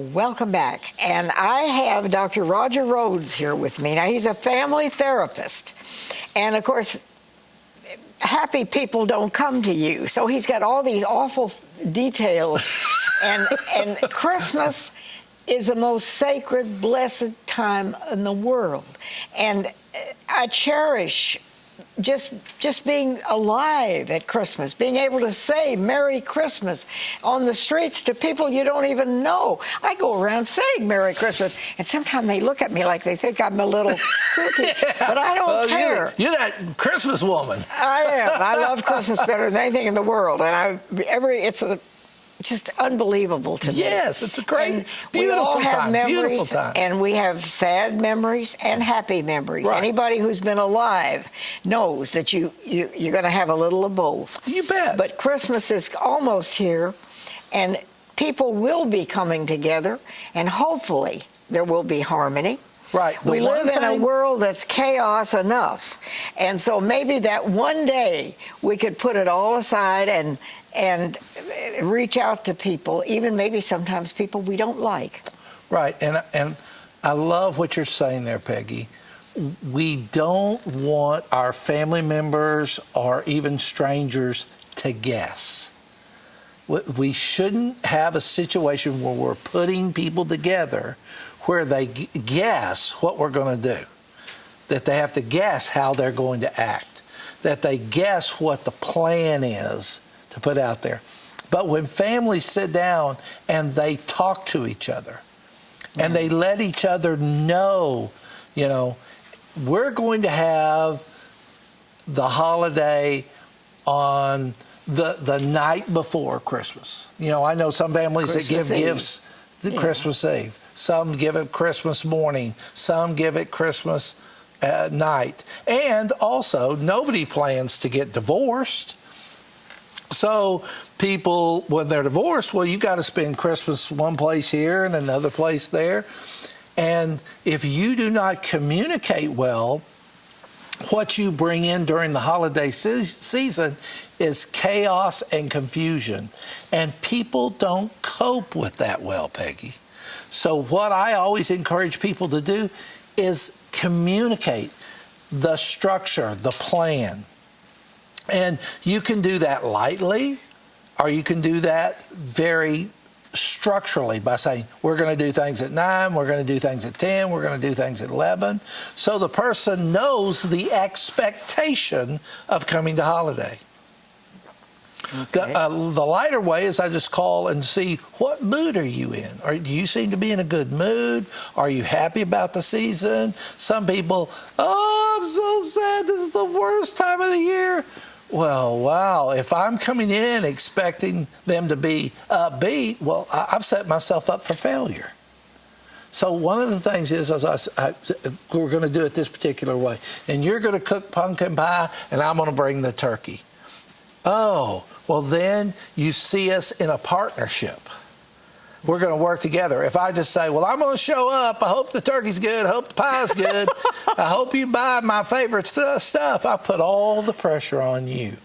welcome back. And I have Dr. Roger Rhoades here with me. Now, he's a family therapist. And, of course, happy people don't come to you. So he's got all these awful details. and Christmas is the most sacred, blessed time in the world. And I cherish just being alive at Christmas, being able to say Merry Christmas on the streets to people you don't even know. I go around saying Merry Christmas, and sometimes they look at me like they think I'm a little kooky, but I don't care. You're that Christmas woman. I am. I love Christmas better than anything in the world, and it's just unbelievable to me. Yes, it's a great, beautiful time. Memories, beautiful time. And we have sad memories and happy memories. Right. Anybody who's been alive knows that you're going to have a little of both. You bet. But Christmas is almost here, and people will be coming together, and hopefully there will be harmony. Right. We live in a world that's chaos enough. And so maybe that one day we could put it all aside and reach out to people, even maybe sometimes people we don't like. Right. And I love what you're saying there, Peggy. We don't want our family members or even strangers to guess. We shouldn't have a situation where we're putting people together where they guess what we're going to do, that they have to guess how they're going to act, that they guess what the plan is to put out there. But when families sit down and they talk to each other and they let each other know, we're going to have the holiday on the night before Christmas. I know some families that give gifts Christmas Eve. Some give it Christmas morning. Some give it Christmas night. And also, nobody plans to get divorced. So people, when they're divorced, well, you got to spend Christmas one place here and another place there. And if you do not communicate well, what you bring in during the holiday season is chaos and confusion. And people don't cope with that well, Peggy. So what I always encourage people to do is communicate the structure, the plan. And you can do that lightly, or you can do that very structurally by saying, we're going to do things at 9, we're going to do things at 10, we're going to do things at 11. So the person knows the expectation of coming to holiday. Okay. The lighter way is I just call and see, what mood are you in? Or do you seem to be in a good mood? Are you happy about the season? Some people, I'm so sad, this is the worst time of the year. Well, wow, if I'm coming in expecting them to be upbeat, well, I've set myself up for failure. So one of the things is, we're going to do it this particular way. And you're going to cook pumpkin pie, and I'm going to bring the turkey. Oh, well, then you see us in a partnership. We're going to work together. If I just say, well, I'm going to show up, I hope the turkey's good, I hope the pie's good, I hope you buy my favorite stuff, I put all the pressure on you.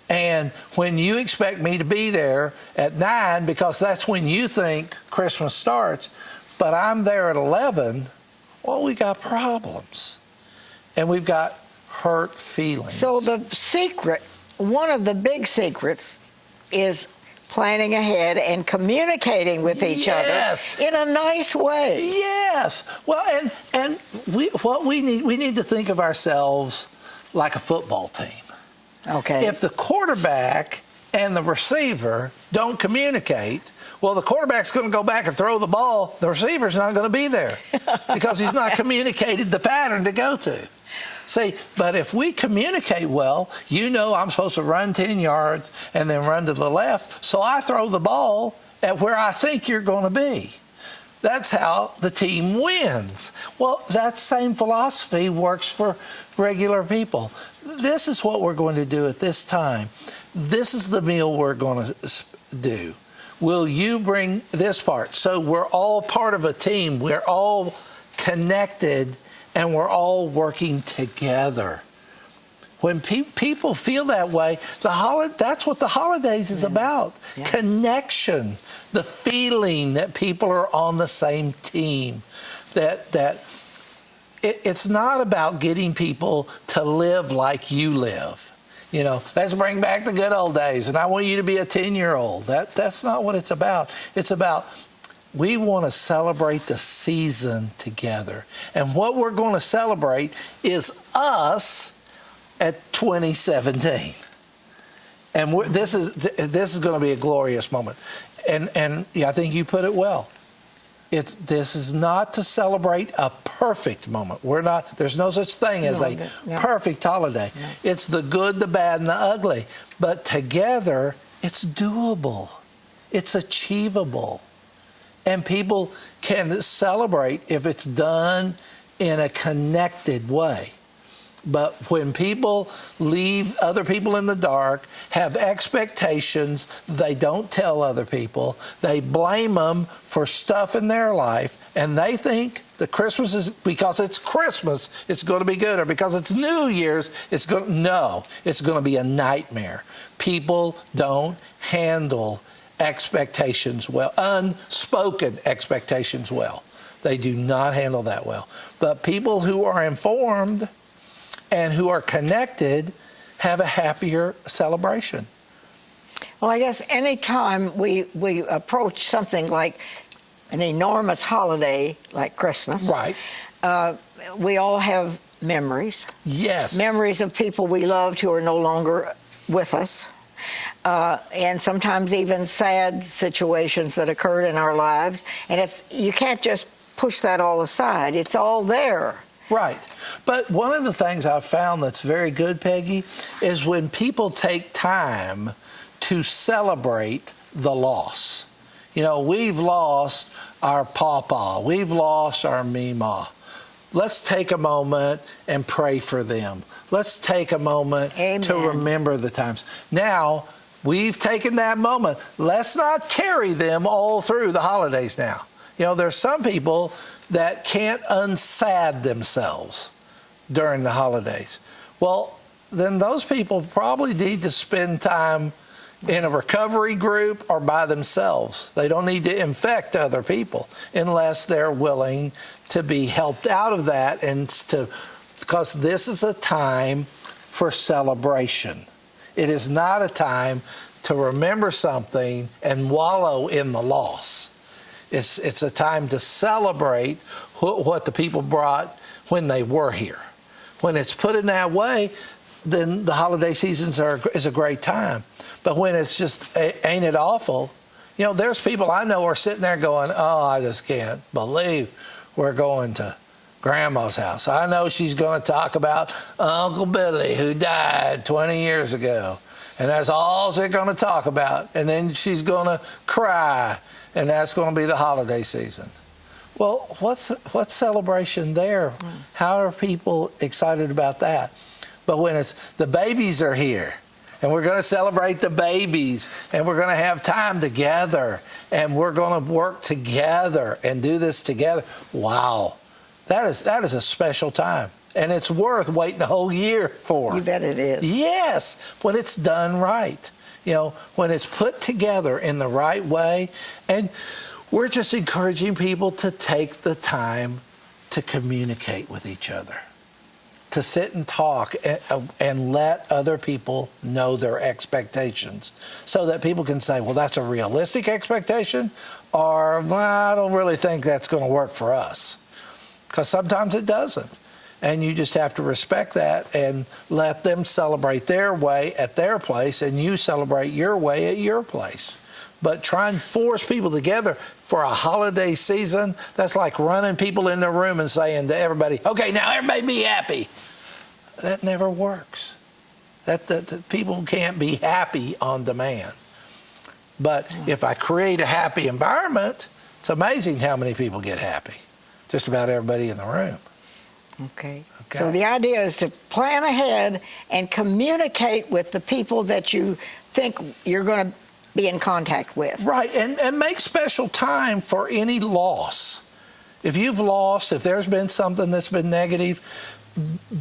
And when you expect me to be there at 9, because that's when you think Christmas starts, but I'm there at 11, well, we got problems. And we've got hurt feelings. So the secret, one of the big secrets, is planning ahead and communicating with each other in a nice way. Yes. Well, and we need to think of ourselves like a football team. Okay. If the quarterback and the receiver don't communicate, well, the quarterback's going to go back and throw the ball. The receiver's not going to be there because he's not communicated the pattern to go to. See, but if we communicate well, I'm supposed to run 10 yards and then run to the left, so I throw the ball at where I think you're going to be. That's how the team wins. Well, that same philosophy works for regular people. This is what we're going to do at this time. This is the meal we're going to do. Will you bring this part? So we're all part of a team. We're all connected, and we're all working together. When people feel that way, that's what the holidays is about. Yeah. Connection, the feeling that people are on the same team. It's not about getting people to live like you live. Let's bring back the good old days, and I want you to be a 10-year-old. That's not what it's about. It's about we want to celebrate the season together. And what we're going to celebrate is us at 2017. And this is going to be a glorious moment. And yeah, I think you put it well. This is not to celebrate a perfect moment. There's no such thing as a perfect holiday. No. It's the good, the bad, and the ugly. But together, it's doable. It's achievable. And people can celebrate if it's done in a connected way. But when people leave other people in the dark, have expectations they don't tell other people, they blame them for stuff in their life, and they think the Christmas is, because it's Christmas, it's going to be good, or because it's New Year's, it's going to be a nightmare. People don't handle expectations well, unspoken expectations well. They do not handle that well. But people who are informed and who are connected have a happier celebration. Well, I guess any time we approach something like an enormous holiday like Christmas, right? We all have memories. Yes. Memories of people we loved who are no longer with us. And sometimes even sad situations that occurred in our lives. And you can't just push that all aside. It's all there. Right. But one of the things I've found that's very good, Peggy, is when people take time to celebrate the loss. We've lost our pawpaw. We've lost our meemaw. Let's take a moment and pray for them. Let's take a moment to remember the times. Now, we've taken that moment. Let's not carry them all through the holidays now. There's some people that can't unsad themselves during the holidays. Well, then those people probably need to spend time in a recovery group or by themselves. They don't need to infect other people unless they're willing to be helped out of that, because this is a time for celebration. It is not a time to remember something and wallow in the loss. It's a time to celebrate what the people brought when they were here. When it's put in that way, then the holiday seasons is a great time. But when it's just, ain't it awful? There's people I know are sitting there going, oh, I just can't believe we're going to Grandma's house. I know she's going to talk about Uncle Billy who died 20 years ago. And that's all she's going to talk about. And then she's going to cry. And that's going to be the holiday season. Well, what's celebration there? How are people excited about that? But when it's the babies are here, and we're going to celebrate the babies, and we're going to have time together, and we're going to work together and do this together. Wow, that is a special time, and it's worth waiting the whole year for. You bet it is. Yes, when it's done right. When it's put together in the right way. And we're just encouraging people to take the time to communicate with each other, to sit and talk and let other people know their expectations so that people can say, well, that's a realistic expectation, or well, I don't really think that's going to work for us. Because sometimes it doesn't. And you just have to respect that and let them celebrate their way at their place, and you celebrate your way at your place. But try and force people together for a holiday season, that's like running people in the room and saying to everybody, okay, now everybody be happy. That never works. That people can't be happy on demand. But if I create a happy environment, it's amazing how many people get happy. Just about everybody in the room. Okay. So the idea is to plan ahead and communicate with the people that you think you're going to be in contact with. Right, and make special time for any loss. If you've lost, if there's been something that's been negative,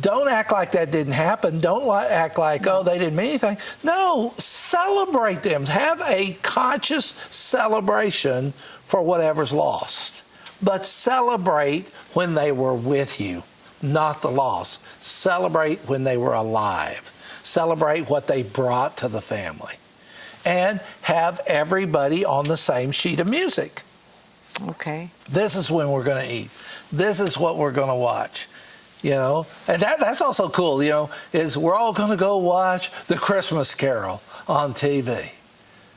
don't act like that didn't happen. Don't act like, oh, they didn't mean anything. No, celebrate them. Have a conscious celebration for whatever's lost. But celebrate when they were with you, not the loss. Celebrate when they were alive. Celebrate what they brought to the family. And have everybody on the same sheet of music. Okay. This is when we're going to eat. This is what we're going to watch. You know, and that's also cool, you know, is we're all going to go watch The Christmas Carol on TV.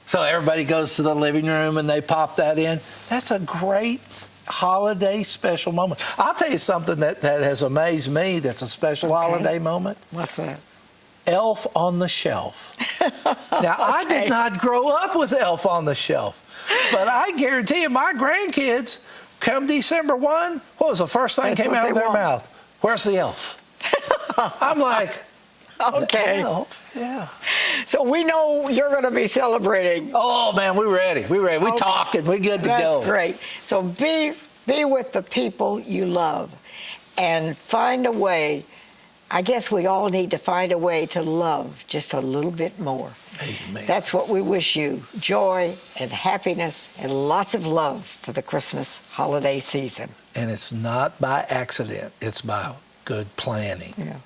So everybody goes to the living room and they pop that in. That's a great holiday special moment. I'll tell you something that has amazed me that's a special holiday moment. What's that? Elf on the Shelf. Now, I did not grow up with Elf on the Shelf, but I guarantee you my grandkids, come December 1, what was the first thing that came out of their mouth? Where's the elf? I'm like, okay. The elf? Yeah. So we know you're going to be celebrating. Oh, man, we're ready. We're ready. We're talking. We're good to go. That's great. So be with the people you love and find a way. I guess we all need to find a way to love just a little bit more. Amen. That's what we wish you. Joy and happiness and lots of love for the Christmas holiday season. And it's not by accident. It's by good planning. Yeah.